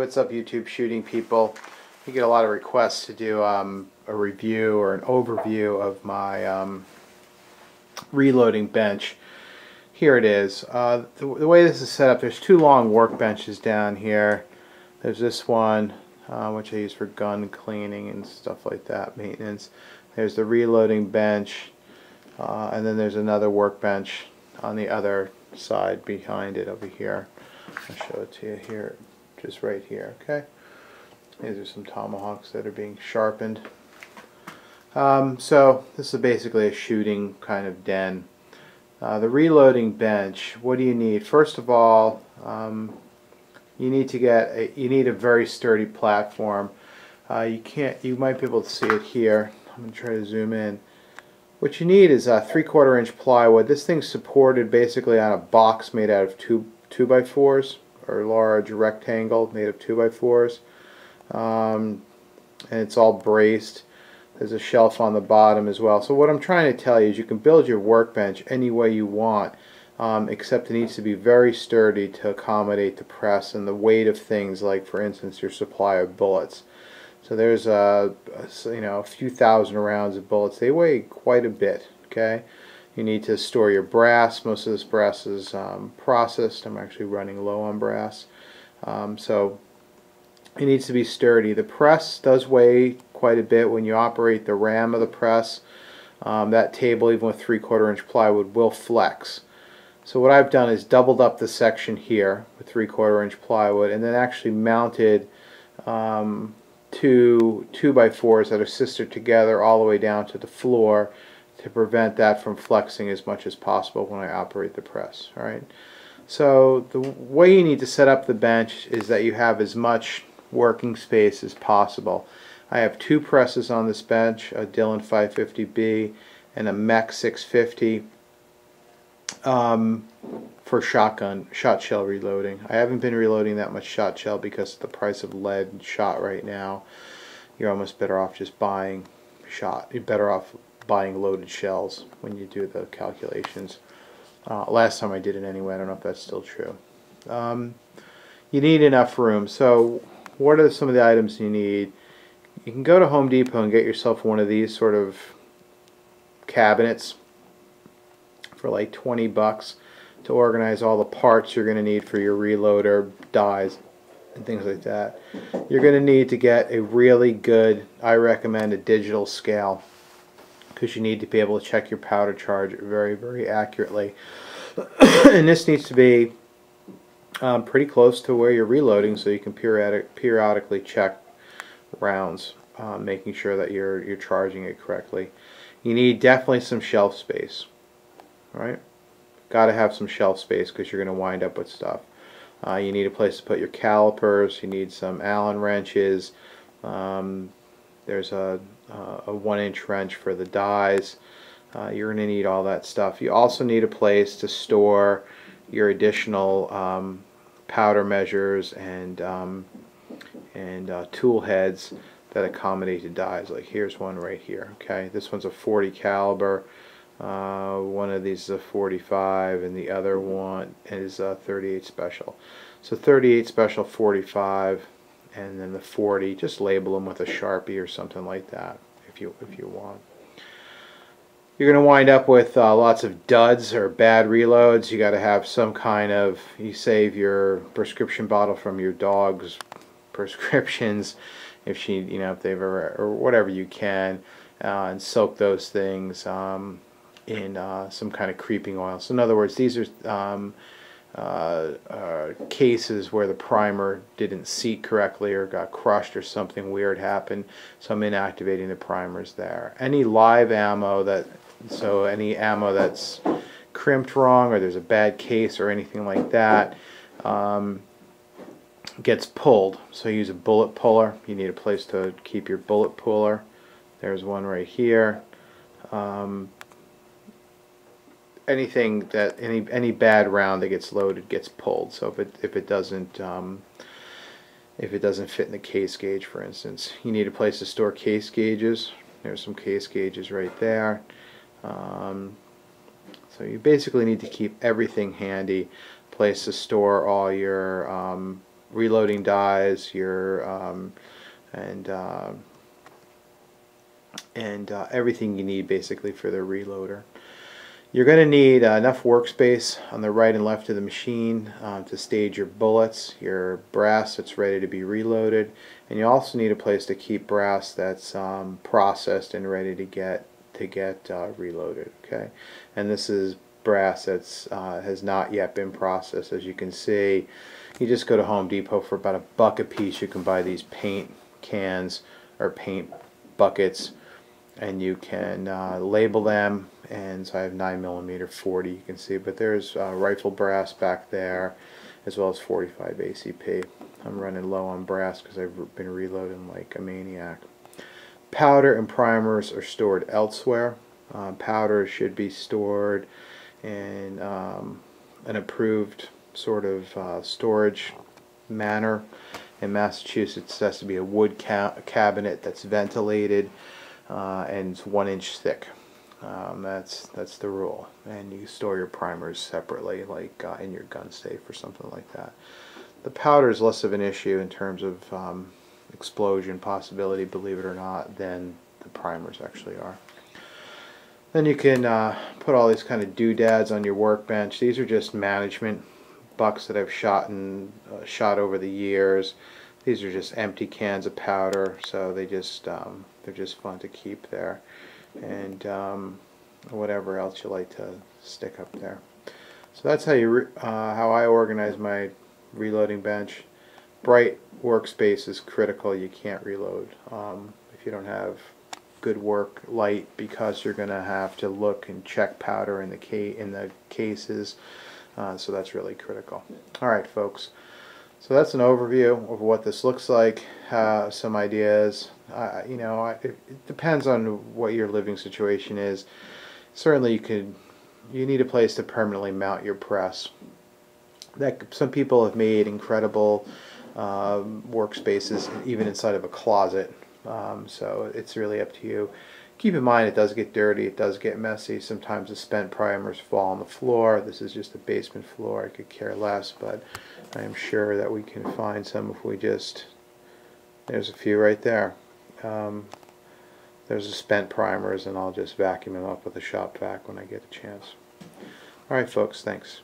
what's up YouTube shooting people? You get a lot of requests to do a review or an overview of my reloading bench. Here it is. The way this is set up, there's two long workbenches down here. There's this one, which I use for gun cleaning and stuff like that, maintenance. There's the reloading bench, and then there's another workbench on the other side behind it over here. I'll show it to you here, just right here, okay? These are some tomahawks that are being sharpened. So this is basically a shooting kind of den. The reloading bench, what do you need? First of all, you need a very sturdy platform. You might be able to see it here. I'm going to try to zoom in. What you need is a 3/4 inch plywood. This thing's supported basically on a box made out of 2x4s, or a large rectangle made of 2x4s, and it's all braced. There's a shelf on the bottom as well. So what I'm trying to tell you is you can build your workbench any way you want, except it needs to be very sturdy to accommodate the press and the weight of things, like for instance your supply of bullets. So there's a few thousand rounds of bullets. They weigh quite a bit. Okay, you need to store your brass. Most of this brass is processed. I'm actually running low on brass, so it needs to be sturdy. The press does weigh quite a bit when you operate the ram of the press. That table, even with 3/4 inch plywood, will flex. So what I've done is doubled up the section here with 3/4 inch plywood, and then actually mounted two 2x4s that are sistered together all the way down to the floor to prevent that from flexing as much as possible when I operate the press. Alright, so the way you need to set up the bench is that you have as much working space as possible. I have two presses on this bench, a Dillon 550B and a Mech 650 for shot shell reloading. I haven't been reloading that much shot shell because of the price of lead and shot right now. You're almost better off just buying You're better off buying loaded shells when you do the calculations. Last time I did it anyway. I don't know if that's still true. You need enough room. So what are some of the items you need? You can go to Home Depot and get yourself one of these sort of cabinets for like 20 bucks to organize all the parts you're going to need for your reloader, dies, and things like that. You're going to need to get a really good, I recommend a digital scale, because you need to be able to check your powder charge very, very accurately. And this needs to be pretty close to where you're reloading, so you can periodically check rounds, making sure that you're charging it correctly. You need definitely some shelf space. Right? Got to have some shelf space because you're going to wind up with stuff. You need a place to put your calipers. You need some Allen wrenches. There's a 1-inch wrench for the dies. You're going to need all that stuff. You also need a place to store your additional powder measures and tool heads that accommodate the dies. Like here's one right here. Okay, this one's a 40 caliber. One of these is a 45 and the other one is a 38 special. So 38 special, 45, and then the 40, just label them with a Sharpie or something like that if you want. You're going to wind up with lots of duds or bad reloads. You got to have some kind of, you save your prescription bottle from your dog's prescriptions if she, if they've ever, or whatever you can, and soak those things in some kind of creeping oil. So in other words, these are cases where the primer didn't seat correctly or got crushed or something weird happened, so I'm inactivating the primers there. Any live ammo any ammo that's crimped wrong or there's a bad case or anything like that gets pulled. So you use a bullet puller. You need a place to keep your bullet puller. There's one right here. Anything that any bad round that gets loaded gets pulled. So if it doesn't fit in the case gauge, for instance, you need a place to store case gauges. There's some case gauges right there. So you basically need to keep everything handy. Place to store all your reloading dies, your everything you need basically for the reloader. You're going to need enough workspace on the right and left of the machine to stage your bullets, your brass that's ready to be reloaded, and you also need a place to keep brass that's processed and ready to get reloaded. Okay, and this is brass that's has not yet been processed. As you can see, you just go to Home Depot for about $1 a piece. You can buy these paint cans or paint buckets, and you can label them. And so I have 9mm 40, you can see, but there's rifle brass back there as well as 45 ACP. I'm running low on brass because I've been reloading like a maniac. Powder and primers are stored elsewhere. Powder should be stored in an approved sort of storage manner. In Massachusetts, it has to be a wood cabinet that's ventilated and it's 1 inch thick. That's the rule, and you store your primers separately, like in your gun safe or something like that. The powder is less of an issue in terms of explosion possibility, believe it or not, than the primers actually are. Then you can put all these kind of doodads on your workbench. These are just management bucks that I've shot over the years. These are just empty cans of powder, so they're just fun to keep there. And whatever else you like to stick up there. So that's how how I organize my reloading bench. Bright workspace is critical. You can't reload if you don't have good work light, because you're going to have to look and check powder in the cases. So that's really critical. All right, folks. So that's an overview of what this looks like, some ideas. You know, it depends on what your living situation is. Certainly you need a place to permanently mount your press. Some people have made incredible workspaces even inside of a closet. So it's really up to you. Keep in mind, it does get dirty, it does get messy. Sometimes the spent primers fall on the floor. This is just a basement floor. I could care less, but I am sure that we can find some if we just... There's a few right there. There's the spent primers, and I'll just vacuum them up with a shop vac when I get a chance. Alright folks, thanks.